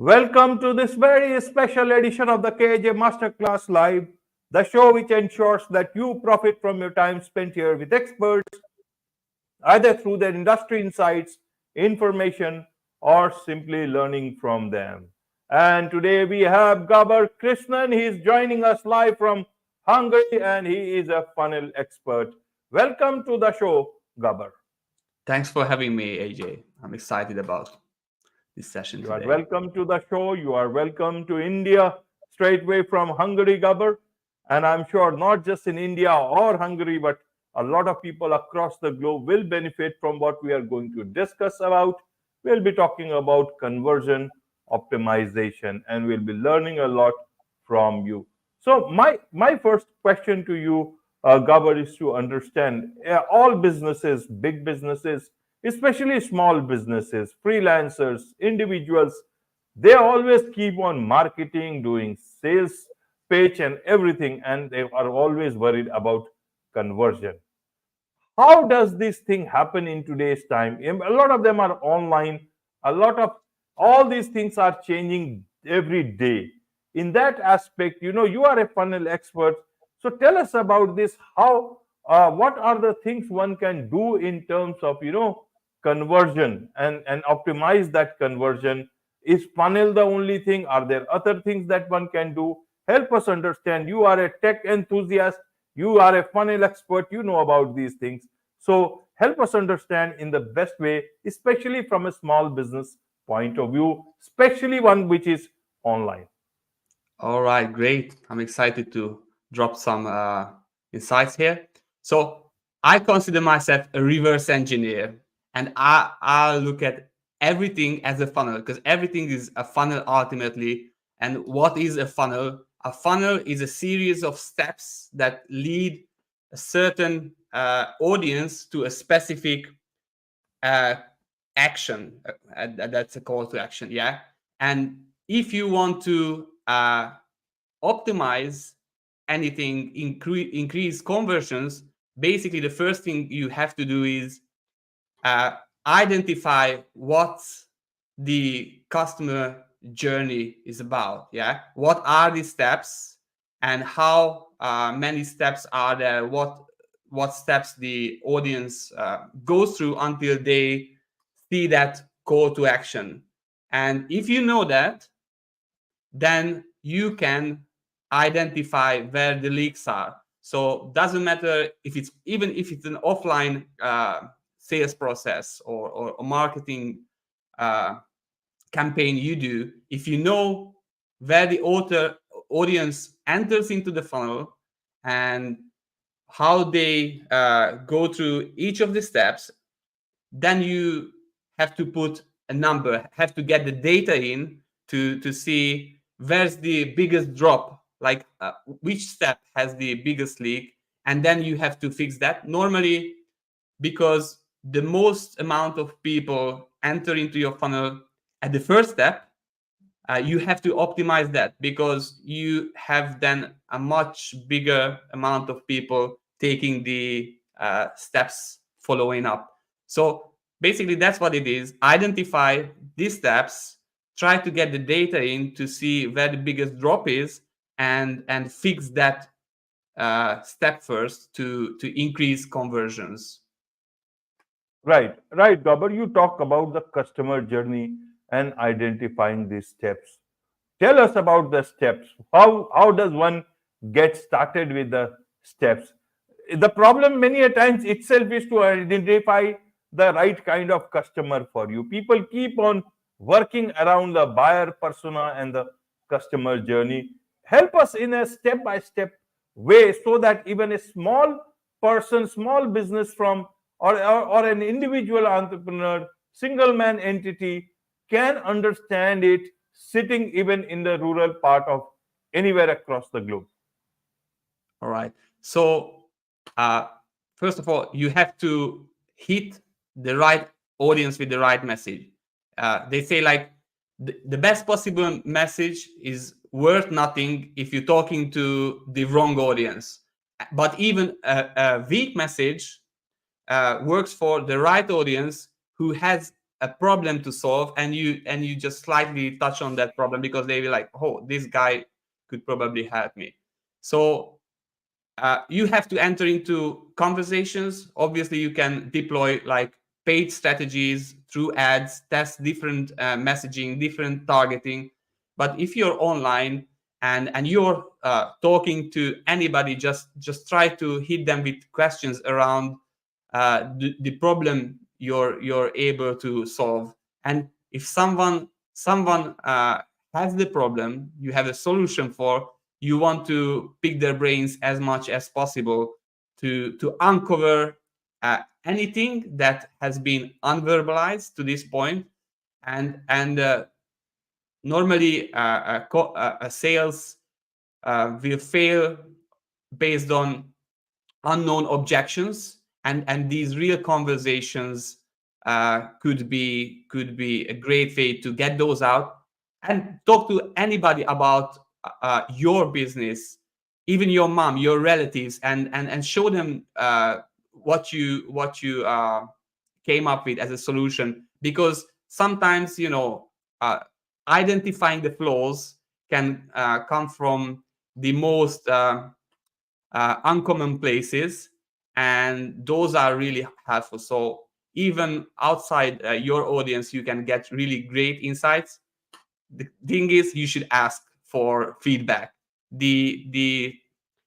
Welcome to this very special edition of the KAJ Masterclass Live, the show which ensures that you profit from your time spent here with experts, either through their industry insights, information, or simply learning from them. And today we have Gabor Kriston. He is joining us live from Hungary and he is a funnel expert. Welcome to the show, Gabor. Thanks for having me, AJ. I'm excited about this session You are today. welcome to the show. You are welcome to India, straight away from Hungary, Gabor. And I'm sure not just in India or Hungary, but a lot of people across the globe will benefit from what we are going to discuss about. We'll be talking about conversion optimization, and we'll be learning a lot from you. So, my first question to you, Gabor, is to understand all businesses, big businesses, especially small businesses, freelancers, individuals, they always keep on marketing, doing sales pitch and everything, and they are always worried about conversion. How does this thing happen in today's time? A lot of them are online. A lot of all these things are changing every day. In that aspect, you are a funnel expert. So tell us about this. How, what are the things one can do in terms of, conversion and optimize that conversion? Is funnel the only thing? Are there other things that one can do? Help us understand. You are a tech enthusiast, you are a funnel expert, you know about these things. So help us understand in the best way, especially from a small business point of view, especially one which is online. All right, great. I'm excited to drop some insights here. So I consider myself a reverse engineer, and I look at everything as a funnel because everything is a funnel ultimately. And what is a funnel? A funnel is a series of steps that lead a certain audience to a specific uh, action. That's a call to action, yeah. And if you want to optimize anything, increase conversions, basically the first thing you have to do is identify what the customer journey is about. Yeah, what are the steps and how many steps are there? What steps the audience goes through until they see that call to action. And if you know that, then you can identify where the leaks are. So doesn't matter if it's even if it's an offline sales process or a marketing uh, campaign you do, if you know where the audience enters into the funnel and how they go through each of the steps, then you have to put a number, have to get the data in to see where's the biggest drop, like which step has the biggest leak, and then you have to fix that. Normally, because the most amount of people enter into your funnel at the first step, you have to optimize that because you have then a much bigger amount of people taking the steps following up. So basically, that's what it is. Identify these steps, try to get the data in to see where the biggest drop is, and fix that step first to increase conversions. Right, Gabor. You talk about the customer journey and identifying these steps. Tell us about the steps. How does one get started with the steps? The problem many a times itself is to identify the right kind of customer for you. People keep on working around the buyer persona and the customer journey. Help us in a step by step way so that even a small person, small business from or an individual entrepreneur, single man entity can understand it sitting even in the rural part of anywhere across the globe. All right. So, uh, first of all, you have to hit the right audience with the right message. They say like the best possible message is worth nothing if you're talking to the wrong audience. But even a weak message works for the right audience who has a problem to solve, and you just slightly touch on that problem because they will like, oh, this guy could probably help me. So you have to enter into conversations. Obviously, you can deploy like paid strategies through ads, test different messaging, different targeting. But if you're online and you're talking to anybody, just try to hit them with questions around the problem you're able to solve. And if someone has the problem you have a solution for, you want to pick their brains as much as possible to uncover anything that has been unverbalized to this point. And normally a sales will fail based on unknown objections, and these real conversations could be a great way to get those out and talk to anybody about your business, even your mom, your relatives, and show them what you came up with as a solution. Because sometimes identifying the flaws can come from the most uncommon places, and those are really helpful. So even outside your audience, you can get really great insights. The thing is, you should ask for feedback. The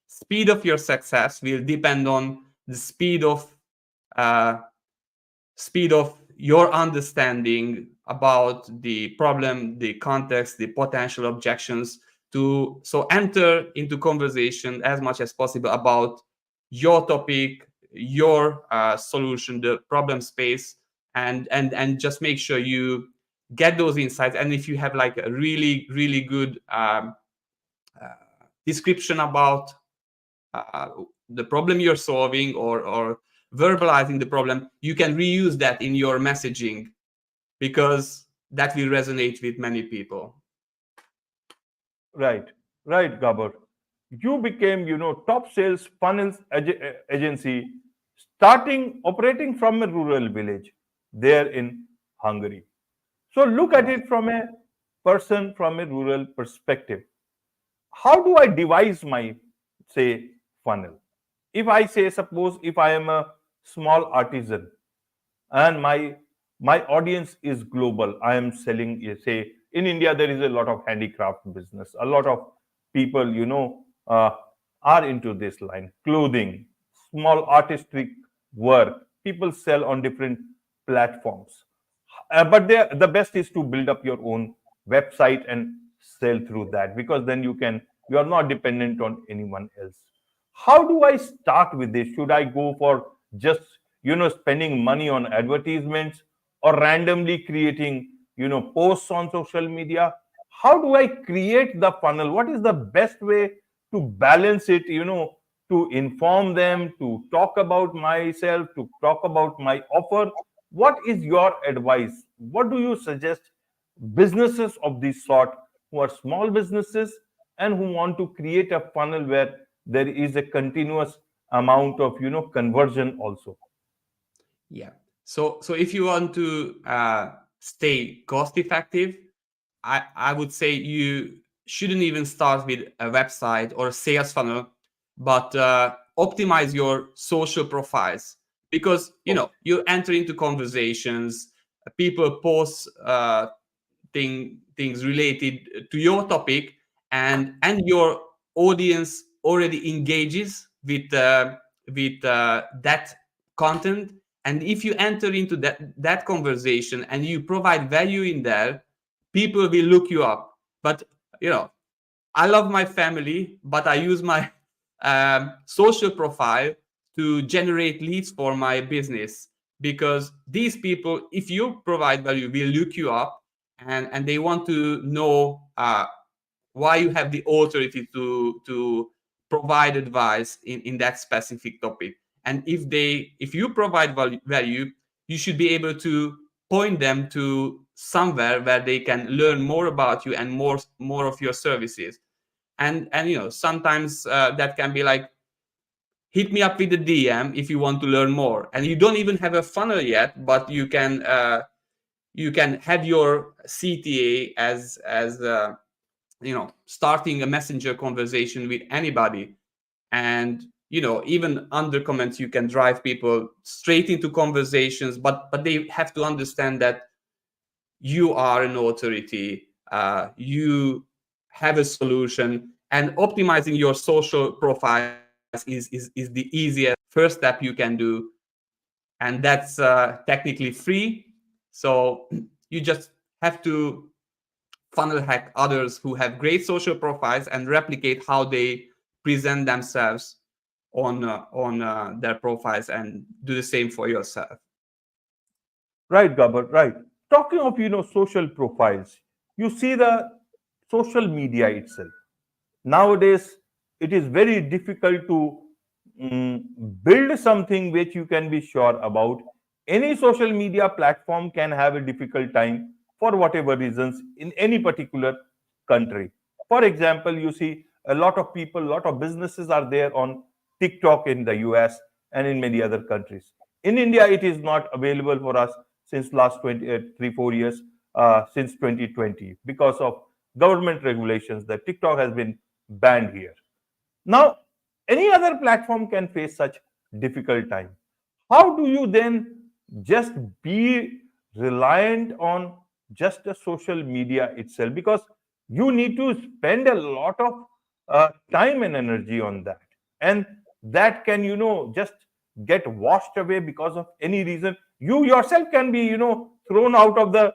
speed of your success will depend on the uh, speed of your understanding about the problem, the context, the potential objections. So enter into conversation as much as possible about your topic, your solution, the problem space, and just make sure you get those insights. And if you have like a really really good uh, description about uh, the problem you're solving, or verbalizing the problem, you can reuse that in your messaging, because that will resonate with many people. Right, right, Gabor. You became, top sales funnels agency, starting operating from a rural village there in Hungary. So look at Yeah. it from a person from a rural perspective. How do I devise my, say, funnel? If I say, suppose if I am a small artisan and my audience is global, I am selling, say, in India there is a lot of handicraft business, a lot of people, are into this line, clothing, small artistic work, people sell on different platforms. But the best is to build up your own website and sell through that, because then you are not dependent on anyone else. How do I start with this? Should I go for just spending money on advertisements, or randomly creating posts on social media? How do I create the funnel? What is the best way to balance it, to inform them, to talk about myself, to talk about my offer? What is your advice? What do you suggest businesses of this sort, who are small businesses and who want to create a funnel where there is a continuous amount of conversion also? Yeah. So if you want to stay cost effective, I would say you shouldn't even start with a website or a sales funnel, but optimize your social profiles. Because Oh, you enter into conversations, people post things related to your topic, and your audience already engages with that content. And if you enter into that conversation and you provide value in there, people will look you up. But I love my family, but I use my social profile to generate leads for my business. Because these people, if you provide value, will look you up, and they want to know why you have the authority to provide advice in that specific topic. And if you provide value, you should be able to point them to somewhere where they can learn more about you and more of your services. And sometimes that can be like, hit me up with the DM if you want to learn more, and you don't even have a funnel yet, but you can you can have your CTA as starting a messenger conversation with anybody. And even under comments, you can drive people straight into conversations, but they have to understand that you are an authority, you have a solution, and optimizing your social profiles is the easiest first step you can do. And that's technically free. So you just have to funnel hack others who have great social profiles and replicate how they present themselves on their profiles, and do the same for yourself. Right, Gabor, right. Talking of, social profiles, you see the social media itself. Nowadays, it is very difficult to mm, build something which you can be sure about. Any social media platform can have a difficult time for whatever reasons in any particular country. For example, you see a lot of people, a lot of businesses are there on TikTok in the US and in many other countries. In India, it is not available for us since last 3 4 years, since 2020, because of government regulations that TikTok has been banned here. Now, any other platform can face such difficult time. How do you then just be reliant on just the social media itself? Because you need to spend a lot of time and energy on that, and that can, just get washed away because of any reason. You yourself can be, thrown out of the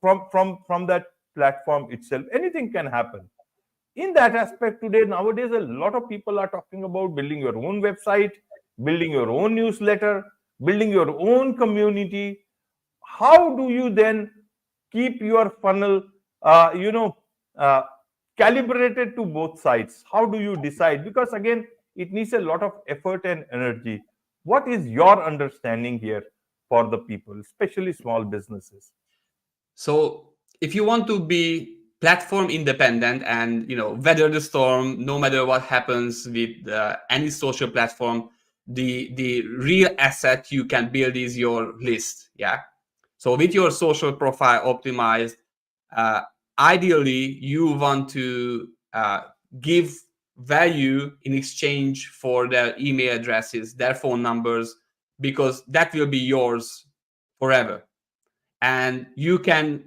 from that platform itself. Anything can happen in that aspect. Today, nowadays, a lot of people are talking about building your own website, building your own newsletter, building your own community. How do you then keep your funnel uh, you know uh, calibrated to both sides? How do you decide? Because again, it needs a lot of effort and energy. What is your understanding here for the people, especially small businesses? So if you want to be platform independent and weather the storm, no matter what happens with any social platform, the real asset you can build is your list. Yeah. So with your social profile optimized, uh, ideally you want to give value in exchange for their email addresses, their phone numbers, because that will be yours forever. And you can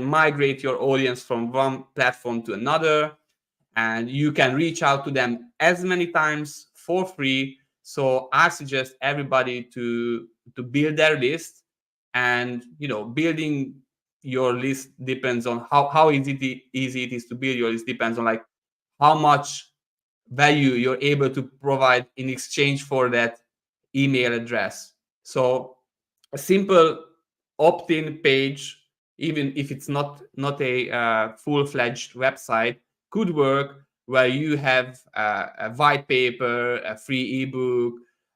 migrate your audience from one platform to another, and you can reach out to them as many times for free. So I suggest everybody to build their list. And building your list depends on how easy it is to build your list, depends on like how much value you're able to provide in exchange for that email address. So a simple opt-in page, even if it's not a full-fledged website, could work, where you have a white paper, a free ebook,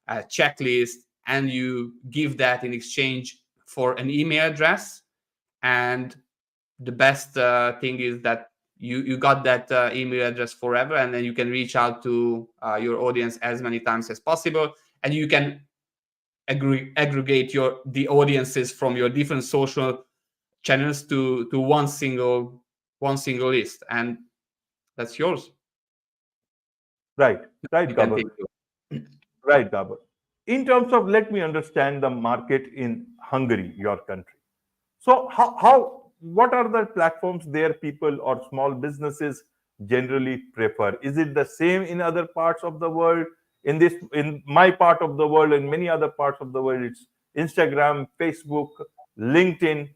a checklist, and you give that in exchange for an email address. And the best thing is that you got that email address forever, and then you can reach out to your audience as many times as possible, and you can aggregate the audiences from your different social channels to one single list, and that's yours. Right, right, You can Gabor. take it. Right, Gabor. In terms of, let me understand the market in Hungary, your country. So, what are the platforms there people or small businesses generally prefer? Is it the same in other parts of the world? In my part of the world, in many other parts of the world, it's Instagram, Facebook, LinkedIn.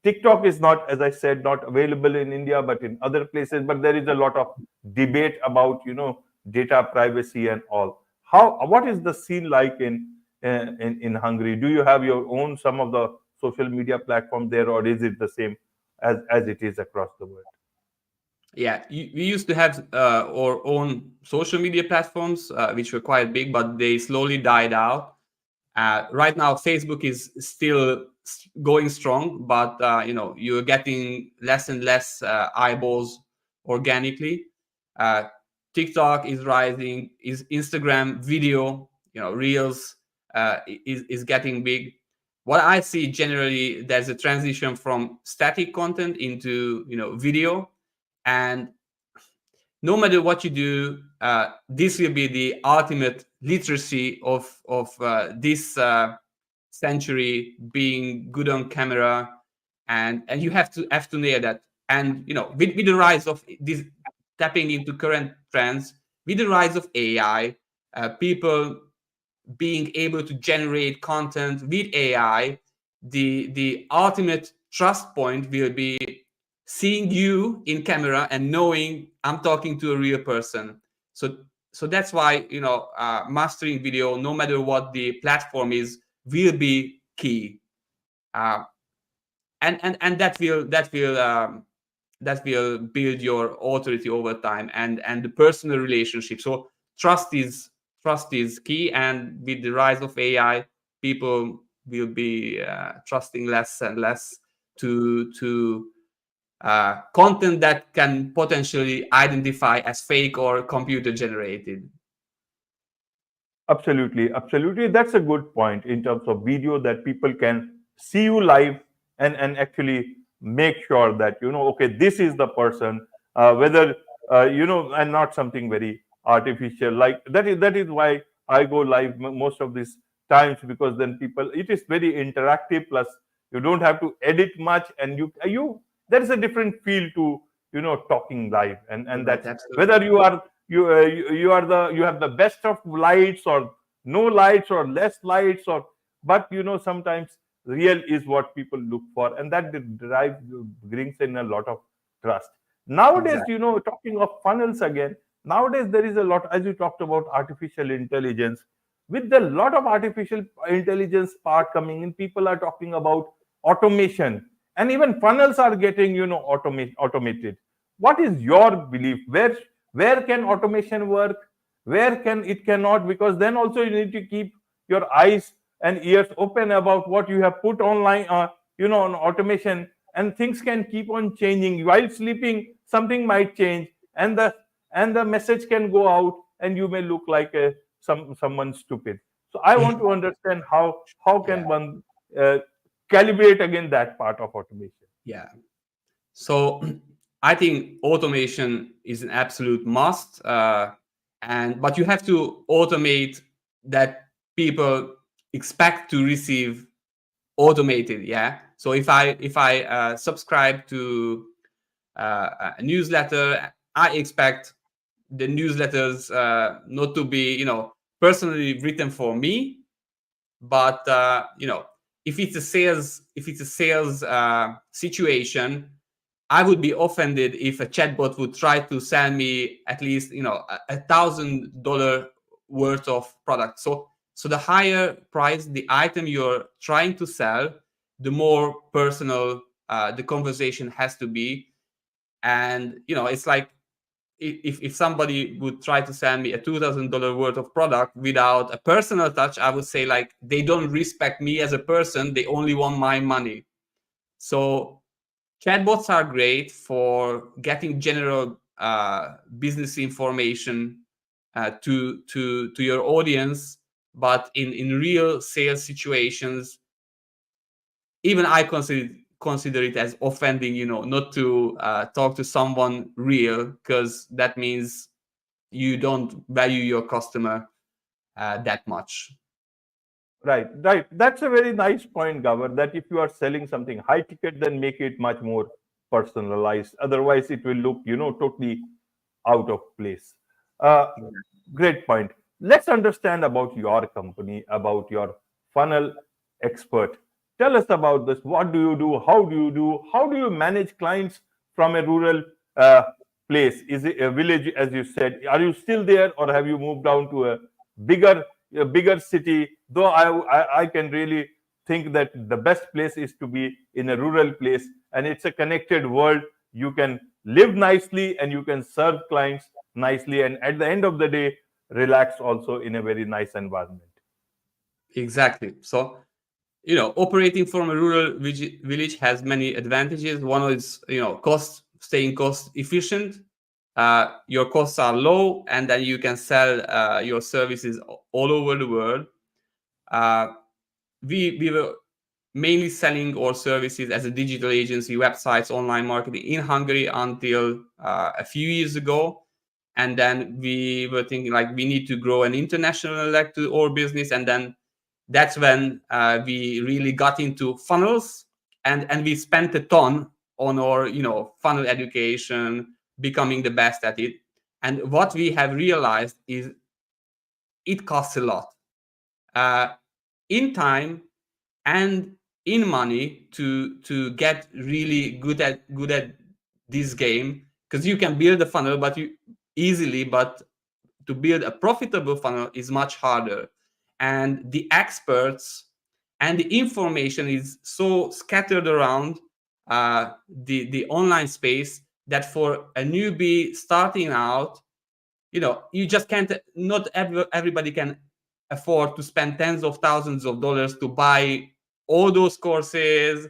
TikTok is not, as I said, not available in India, but in other places. But there is a lot of debate about, data privacy and all. What is the scene like in Hungary? Do you have your own some of the social media platform there, or is it the same as it is across the world? Yeah, we used to have our own social media platforms, which were quite big, but they slowly died out. Right now, Facebook is still going strong, but you're getting less and less eyeballs organically. Uh, TikTok is rising. Is Instagram video, Reels is getting big. what I see generally, there's a transition from static content into video, and no matter what you do, this will be the ultimate literacy of this century, being good on camera, and you have to nail that. And with the rise of this, tapping into current trends, with the rise of AI, people being able to generate content with AI, the ultimate trust point will be seeing you in camera and knowing I'm talking to a real person. So that's why mastering video, no matter what the platform is, will be key. Uh, and that will build your authority over time, and the personal relationship. So trust is key, and with the rise of AI, people will be trusting less and less to content that can potentially identify as fake or computer generated. Absolutely, absolutely. That's a good point in terms of video, that people can see you live and actually make sure that okay, this is the person, whether and not something very artificial. Like that is why I go live most of these times, because then people, it is very interactive. Plus, you don't have to edit much, and you there is a different feel to talking live, and Right, that's absolutely. whether you have the best of lights, or no lights, or less lights, or but sometimes real is what people look for, and that derives brings in a lot of trust. Nowadays, Exactly. talking of funnels again, nowadays there is a lot, as you talked about artificial intelligence. With the lot of artificial intelligence part coming in, people are talking about automation, and even funnels are getting automated. What is your belief? Where can automation work, where can it cannot? Because then also you need to keep your eyes and ears open about what you have put online, on automation, and things can keep on changing. While sleeping, something might change, and the message can go out, and you may look like someone stupid. So I want to understand how Yeah. can one uh, calibrate again that part of automation. Yeah. So I think automation is an absolute must, but you have to automate that people expect to receive automated. Yeah. So if I subscribe to a newsletter, I expect the newsletters not to be personally written for me, but if it's a sales situation, I would be offended if a chatbot would try to sell me at least $1,000 worth of product. So the higher price the item you're trying to sell, the more personal the conversation has to be. And it's like, if somebody would try to sell me a $2,000 worth of product without a personal touch, I would say, like, they don't respect me as a person, they only want my money. So chatbots are great for getting general business information to your audience, but in real sales situations, even I consider it as offending, not to talk to someone real, because that means you don't value your customer that much. Right, right. That's a very nice point, Gabor, that if you are selling something high ticket, then make it much more personalized. Otherwise, it will look, totally out of place. Uh, Great point. Let's understand about your company, about your funnel expert. Tell us about this. What do you do? How do you do? How do you manage clients from a rural place? Is it a village, as you said? Are you still there, or have you moved down to bigger, a bigger city? Though I can really think that the best place is to be in a rural place, and it's a connected world. You can live nicely, and you can serve clients nicely, and at the end of the day, relax also in a very nice environment. Exactly. So operating from a rural village has many advantages. One is staying cost efficient. Your costs are low, and then you can sell your services all over the world. uh, we were mainly selling our services as a digital agency, websites, online marketing in Hungary until a few years ago. And then we were thinking like we need to grow an international leg to our business. And then that's when we really got into funnels, and we spent a ton on our funnel education, becoming the best at it. And what we have realized is it costs a lot, uh, in time and in money, to get really good at this game, because you can build a funnel but you easily, but to build a profitable funnel is much harder. And the experts and the information is so scattered around the online space, that for a newbie starting out, you just can't, not everybody can afford to spend tens of thousands of dollars to buy all those courses,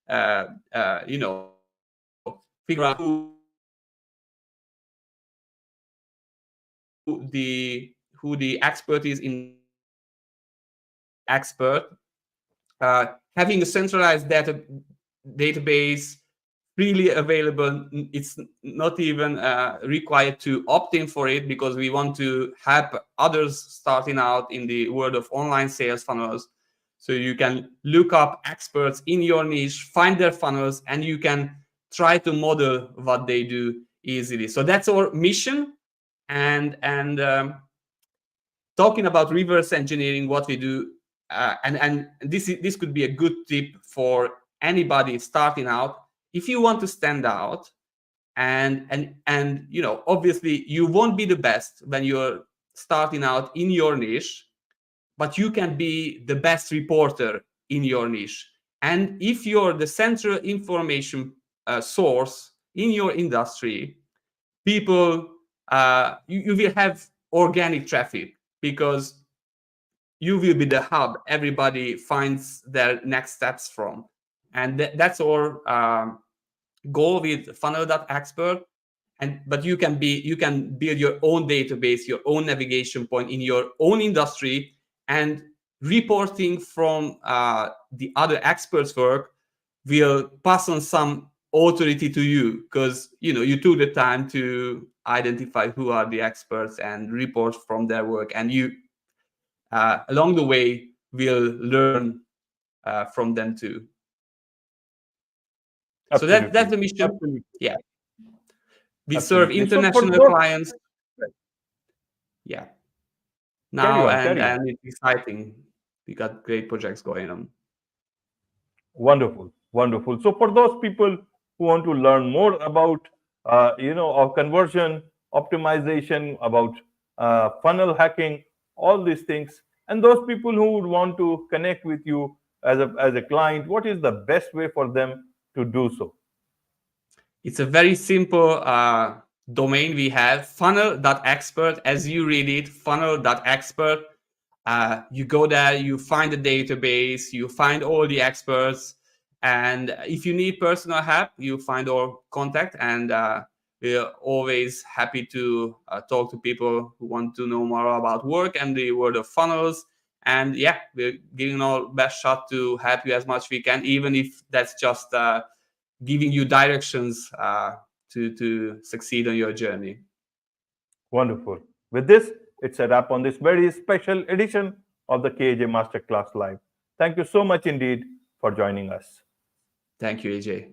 figure out who the expert is in that field, and then find the right expert. Having a centralized database freely available, it's not even required to opt in for it, because we want to help others starting out in the world of online sales funnels. So you can look up experts in your niche, find their funnels, and you can try to model what they do easily. So that's our mission. And talking about reverse engineering what we do, and this could be a good tip for anybody starting out. If you want to stand out, and obviously you won't be the best when you're starting out in your niche, but you can be the best reporter in your niche. And if you're the central information source in your industry, people, you will have organic traffic, because you will be the hub everybody finds their next steps from. And that's our goal with funnel.expert. But you can build your own database, your own navigation point in your own industry, and reporting from the other experts' work will pass on some authority to you, because you took the time to identify who are the experts and report from their work, and you along the way will learn from them too. So that's Absolutely. the mission. Absolutely. Yeah, we serve Absolutely. So for international those, clients. Yeah, carry now, on, and carry on. and it's exciting. We got great projects going on. Wonderful, wonderful. So for those people who want to learn more about, of conversion optimization, about funnel hacking, all these things, and those people who would want to connect with you as a client, what is the best way for them to do so? It's a very simple domain we have, funnel.expert. As you read it, funnel.expert. You go there, you find the database, you find all the experts. And if you need personal help, you find our contact. And we're always happy to talk to people who want to know more about work and the world of funnels. And yeah, we're giving our best shot to help you as much we can, even if that's just giving you directions to succeed on your journey. Wonderful. With this, it's a wrap on this very special edition of the KAJ Masterclass Live. Thank you so much indeed for joining us. Thank you, AJ.